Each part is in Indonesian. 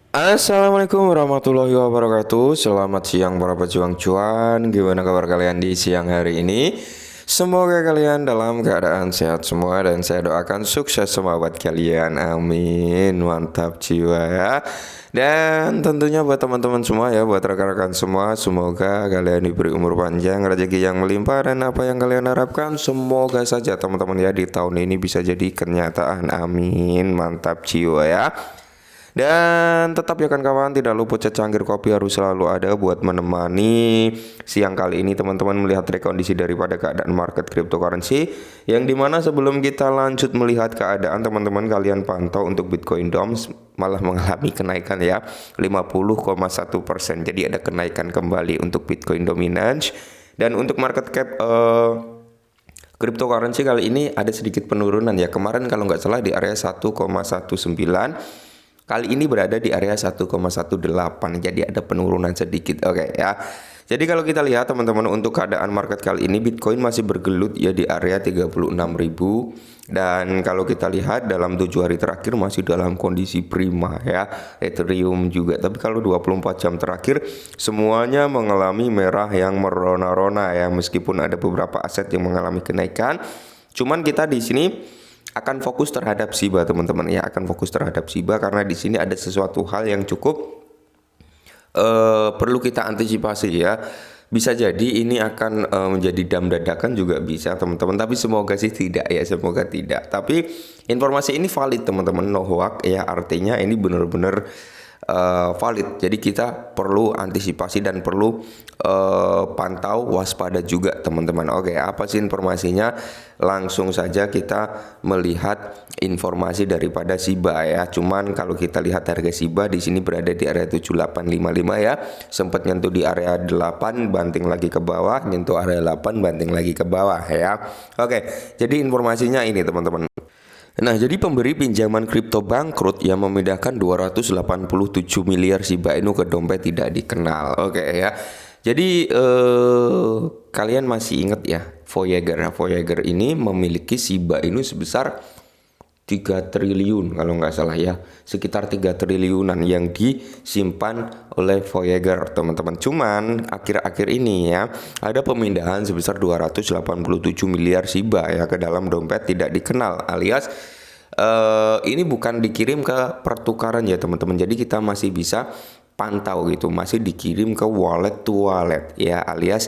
Assalamualaikum warahmatullahi wabarakatuh. Selamat siang para pejuang cuan. Gimana kabar kalian di siang hari ini? Semoga kalian dalam keadaan sehat semua dan saya doakan sukses semua buat kalian. Amin. Mantap jiwa ya. Dan tentunya buat teman-teman semua ya, buat rekan-rekan semua, semoga kalian diberi umur panjang, rezeki yang melimpah dan apa yang kalian harapkan semoga saja teman-teman ya di tahun ini bisa jadi kenyataan. Amin. Mantap jiwa ya. Dan tetap ya kan kawan, tidak luput secangkir kopi harus selalu ada buat menemani siang kali ini teman-teman melihat rekondisi daripada keadaan market cryptocurrency. Yang dimana sebelum kita lanjut melihat keadaan teman-teman kalian pantau untuk Bitcoin DOMS malah mengalami kenaikan ya 50,1%. Jadi ada kenaikan kembali untuk Bitcoin dominance. Dan untuk market cap cryptocurrency kali ini ada sedikit penurunan ya. Kemarin kalau nggak salah di area 1,19, kali ini berada di area 1,18. Jadi ada penurunan sedikit. Oke ya. Jadi kalau kita lihat teman-teman untuk keadaan market kali ini Bitcoin masih bergelut ya di area 36.000. Dan kalau kita lihat dalam 7 hari terakhir masih dalam kondisi prima ya. Ethereum juga. Tapi kalau 24 jam terakhir semuanya mengalami merah yang merona-rona ya, meskipun ada beberapa aset yang mengalami kenaikan. Cuman kita di sini akan fokus terhadap SHIBA teman-teman ya, akan fokus terhadap SHIBA karena di sini ada sesuatu hal yang cukup perlu kita antisipasi ya. Bisa jadi ini akan menjadi dam dadakan juga bisa teman-teman, tapi semoga sih tidak ya, semoga tidak. Tapi informasi ini valid teman-teman, no hoax ya, artinya ini benar-benar valid. Jadi kita perlu antisipasi dan perlu pantau waspada juga teman-teman. Oke, apa sih informasinya? Langsung saja kita melihat informasi daripada SHIBA ya. Cuman kalau kita lihat harga SHIBA di sini berada di area 7855 ya. Sempat nyentuh di area 8 banting lagi ke bawah, nyentuh area 8 banting lagi ke bawah ya. Oke, jadi informasinya ini teman-teman. Nah, jadi pemberi pinjaman kripto bangkrut yang memindahkan 287 miliar Shiba Inu ke dompet tidak dikenal. Oke ya. Jadi kalian masih ingat ya, Voyager ini memiliki Shiba Inu sebesar 3 triliun kalau nggak salah ya, sekitar 3 triliunan yang disimpan oleh Voyager teman-teman. Cuman akhir-akhir ini ya ada pemindahan sebesar 287 miliar Shiba ya ke dalam dompet tidak dikenal, alias ini bukan dikirim ke pertukaran ya teman-teman. Jadi kita masih bisa pantau gitu, masih dikirim ke wallet to wallet ya, alias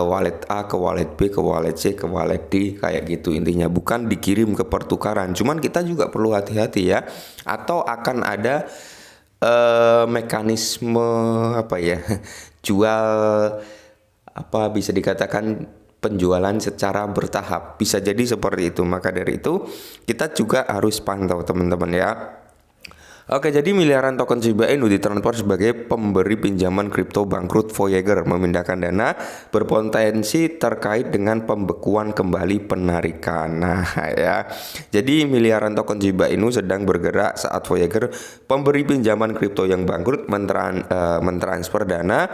wallet A ke wallet B ke wallet C ke wallet D kayak gitu intinya, bukan dikirim ke pertukaran. Cuman kita juga perlu hati-hati ya, atau akan ada mekanisme apa ya jual, apa bisa dikatakan penjualan secara bertahap, bisa jadi seperti itu. Maka dari itu kita juga harus pantau teman-teman ya. Oke, jadi miliaran token Shiba Inu ditransfer sebagai pemberi pinjaman kripto bangkrut Voyager memindahkan dana berpotensi terkait dengan pembekuan kembali penarikan. Nah ya, jadi miliaran token Shiba Inu sedang bergerak saat Voyager, pemberi pinjaman kripto yang bangkrut, mentransfer dana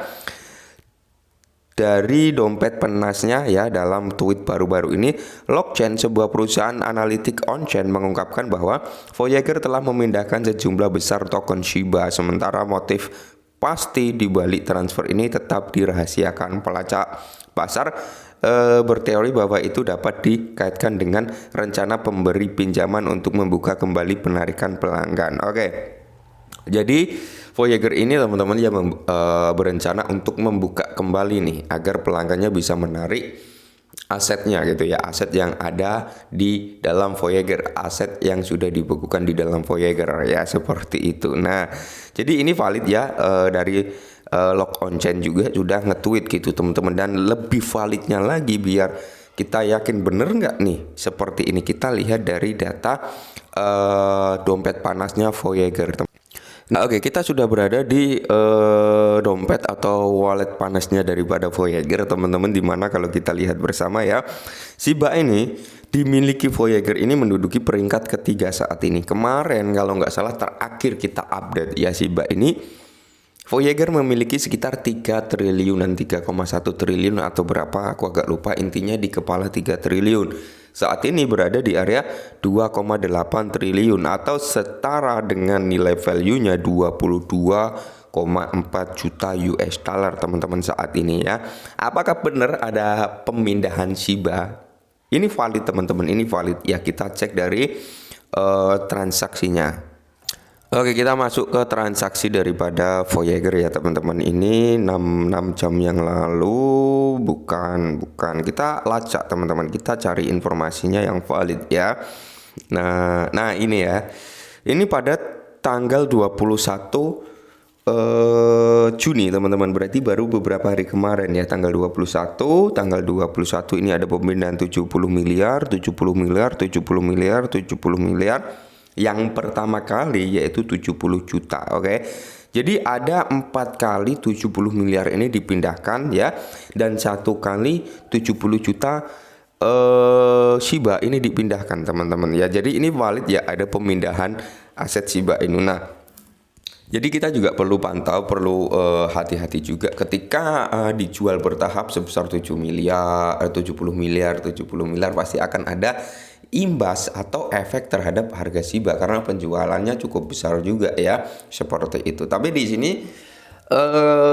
dari dompet penasnya ya. Dalam tweet baru-baru ini, Blockchain, sebuah perusahaan analitik on-chain, mengungkapkan bahwa Voyager telah memindahkan sejumlah besar token Shiba, sementara motif pasti di balik transfer ini tetap dirahasiakan. Pelacak pasar berteori bahwa itu dapat dikaitkan dengan rencana pemberi pinjaman untuk membuka kembali penarikan pelanggan. Oke. Jadi Voyager ini teman-teman ya berencana untuk membuka kembali nih agar pelanggannya bisa menarik asetnya gitu ya, aset yang ada di dalam Voyager, aset yang sudah dibekukan di dalam Voyager ya, seperti itu. Nah, jadi ini valid ya, dari Lock On Chain juga sudah nge-tweet gitu teman-teman. Dan lebih validnya lagi, biar kita yakin bener nggak nih seperti ini, kita lihat dari data dompet panasnya Voyager. Nah, oke, kita sudah berada di dompet atau wallet panasnya daripada Voyager teman-teman, dimana kalau kita lihat bersama ya, Shiba ini dimiliki Voyager ini menduduki peringkat ketiga saat ini. Kemarin kalau nggak salah terakhir kita update ya, Shiba ini Voyager memiliki sekitar 3 triliunan, 3,1 triliun atau berapa aku agak lupa, intinya di kepala 3 triliun. saat ini berada di area 2,8 triliun atau setara dengan nilai value-nya 22,4 juta US dollar teman-teman saat ini ya. Apakah benar ada pemindahan Shiba? Ini valid teman-teman, ini valid ya, kita cek dari transaksinya. Oke, kita masuk ke transaksi daripada Voyager ya teman-teman. Ini 6 jam yang lalu, bukan kita lacak teman-teman, kita cari informasinya yang valid ya. Nah ini ya, ini pada tanggal 21 Juni teman-teman, berarti baru beberapa hari kemarin ya, tanggal 21 ini ada pemindahan 70 miliar, 70 miliar, 70 miliar, 70 miliar. Yang pertama kali yaitu 70 juta. Oke. Jadi ada 4 kali 70 miliar ini dipindahkan ya, dan 1 kali 70 juta Shiba ini dipindahkan teman-teman ya. Jadi ini valid ya, ada pemindahan aset Shiba Inu. Nah, jadi kita juga perlu pantau, perlu hati-hati juga ketika dijual bertahap sebesar 70 miliar, 70 miliar pasti akan ada imbas atau efek terhadap harga Shiba karena penjualannya cukup besar juga ya, seperti itu. Tapi di sini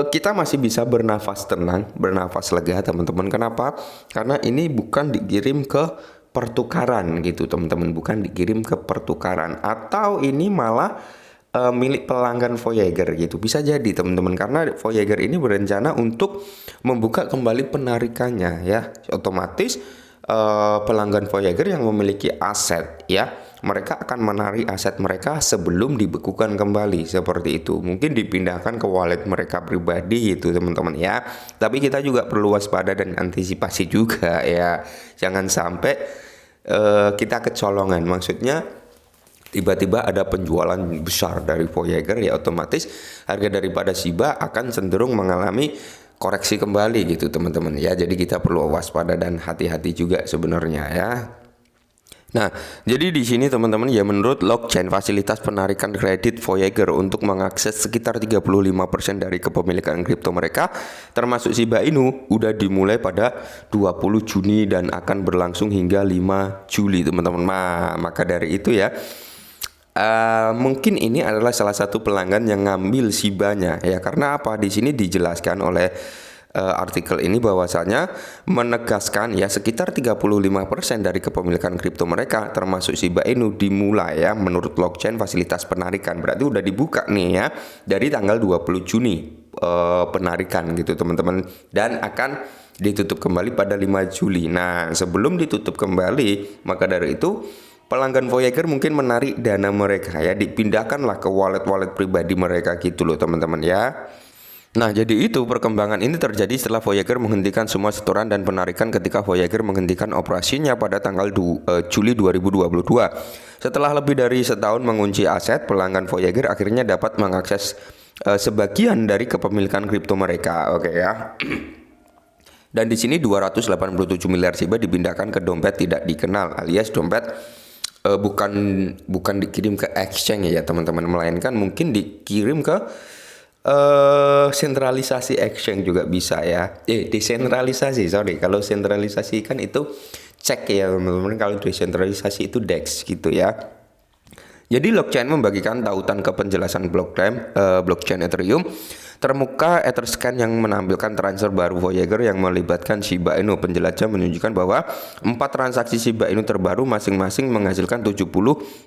kita masih bisa bernafas tenang, bernafas lega teman-teman. Kenapa? Karena ini bukan dikirim ke pertukaran gitu teman-teman, bukan dikirim ke pertukaran, atau ini malah milik pelanggan Voyager gitu. Bisa jadi teman-teman, karena Voyager ini berencana untuk membuka kembali penarikannya ya. Otomatis pelanggan Voyager yang memiliki aset ya, mereka akan menarik aset mereka sebelum dibekukan kembali, seperti itu. Mungkin dipindahkan ke wallet mereka pribadi itu teman-teman ya. Tapi kita juga perlu waspada dan antisipasi juga ya, jangan sampai kita kecolongan. Maksudnya tiba-tiba ada penjualan besar dari Voyager ya, otomatis harga daripada Shiba akan cenderung mengalami koreksi kembali gitu teman-teman ya. Jadi kita perlu waspada dan hati-hati juga sebenarnya ya. Nah, jadi di sini teman-teman ya, menurut Blockchain fasilitas penarikan kredit Voyager untuk mengakses sekitar 35% dari kepemilikan kripto mereka termasuk Shiba Inu udah dimulai pada 20 Juni dan akan berlangsung hingga 5 Juli teman-teman. Maka dari itu ya, mungkin ini adalah salah satu pelanggan yang ngambil Shiba-nya ya. Karena apa? Di sini dijelaskan oleh artikel ini bahwasanya menegaskan ya, sekitar 35% dari kepemilikan kripto mereka termasuk Shiba Inu dimulai ya menurut Blockchain fasilitas penarikan. Berarti udah dibuka nih ya dari tanggal 20 Juni penarikan gitu teman-teman, dan akan ditutup kembali pada 5 Juli. Nah, sebelum ditutup kembali, maka dari itu pelanggan Voyager mungkin menarik dana mereka ya, dipindahkanlah ke wallet-wallet pribadi mereka gitu loh teman-teman ya. Nah, jadi itu perkembangan ini terjadi setelah Voyager menghentikan semua setoran dan penarikan ketika Voyager menghentikan operasinya pada tanggal Juli 2022. Setelah lebih dari setahun mengunci aset, pelanggan Voyager akhirnya dapat mengakses sebagian dari kepemilikan kripto mereka. Oke ya. Dan di sini 287 miliar Shiba dipindahkan ke dompet tidak dikenal, alias dompet bukan dikirim ke exchange ya teman-teman, melainkan mungkin dikirim ke sentralisasi exchange juga bisa ya. Desentralisasi, sorry. Kalau sentralisasi kan itu cek ya teman-teman. Kalau desentralisasi itu DEX gitu ya. Jadi Blockchain membagikan tautan ke penjelasan blockchain Ethereum. Termuka Etherscan yang menampilkan transfer baru Voyager yang melibatkan Shiba Inu. Penjelasan menunjukkan bahwa 4 transaksi Shiba Inu terbaru masing-masing menghasilkan 70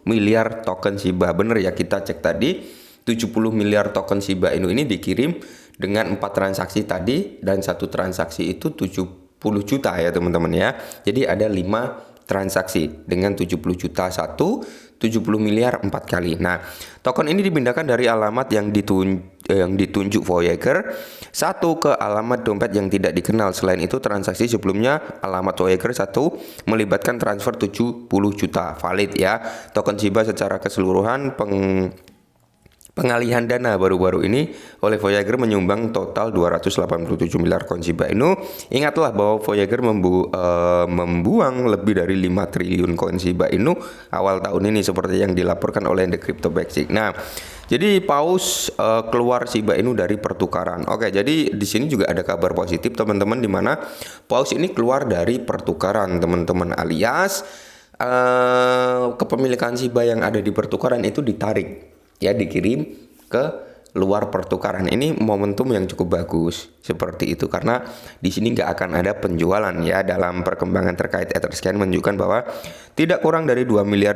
miliar token Shiba. Bener ya, kita cek tadi 70 miliar token Shiba Inu ini dikirim dengan 4 transaksi tadi, dan satu transaksi itu 70 juta ya teman-teman ya. Jadi ada 5 transaksi dengan 70 juta satu, 70 miliar 4 kali. Nah, token ini dipindahkan dari alamat yang ditunjuk Voyager satu ke alamat dompet yang tidak dikenal. Selain itu, transaksi sebelumnya alamat Voyager 1 melibatkan transfer 70 juta. Valid ya. Token Shiba secara keseluruhan pengalihan dana baru-baru ini oleh Voyager menyumbang total 287 miliar koin Shiba Inu. Ingatlah bahwa Voyager membuang lebih dari 5 triliun koin Shiba Inu awal tahun ini seperti yang dilaporkan oleh The Crypto Basic. Nah, jadi Paus keluar Shiba Inu dari pertukaran. Oke, jadi di sini juga ada kabar positif teman-teman, di mana Paus ini keluar dari pertukaran teman-teman, alias kepemilikan Shiba yang ada di pertukaran itu ditarik, ya, dikirim ke luar pertukaran. Ini momentum yang cukup bagus seperti itu, karena di sini nggak akan ada penjualan, ya. Dalam perkembangan terkait Etherscan menunjukkan bahwa tidak kurang dari 2 miliar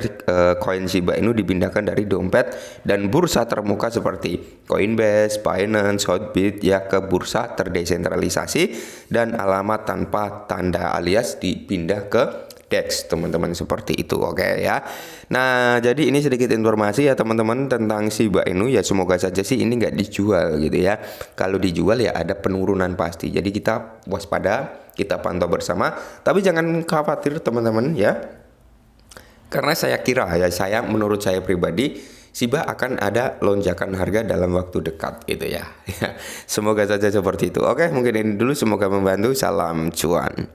koin Shiba Inu dipindahkan dari dompet dan bursa termuka seperti Coinbase, Binance, Hotbit, ya, ke bursa terdesentralisasi dan alamat tanpa tanda, alias dipindah ke DEX, teman-teman, seperti itu. Oke, ya. Nah, jadi ini sedikit informasi ya teman-teman tentang Shiba Inu. Ya, semoga saja sih ini nggak dijual gitu ya. Kalau dijual ya ada penurunan pasti. Jadi kita waspada, kita pantau bersama. Tapi jangan khawatir teman-teman, ya. Karena saya kira, ya, menurut saya pribadi, Shiba akan ada lonjakan harga dalam waktu dekat gitu ya. Semoga saja seperti itu. Oke, mungkin ini dulu, semoga membantu. Salam cuan.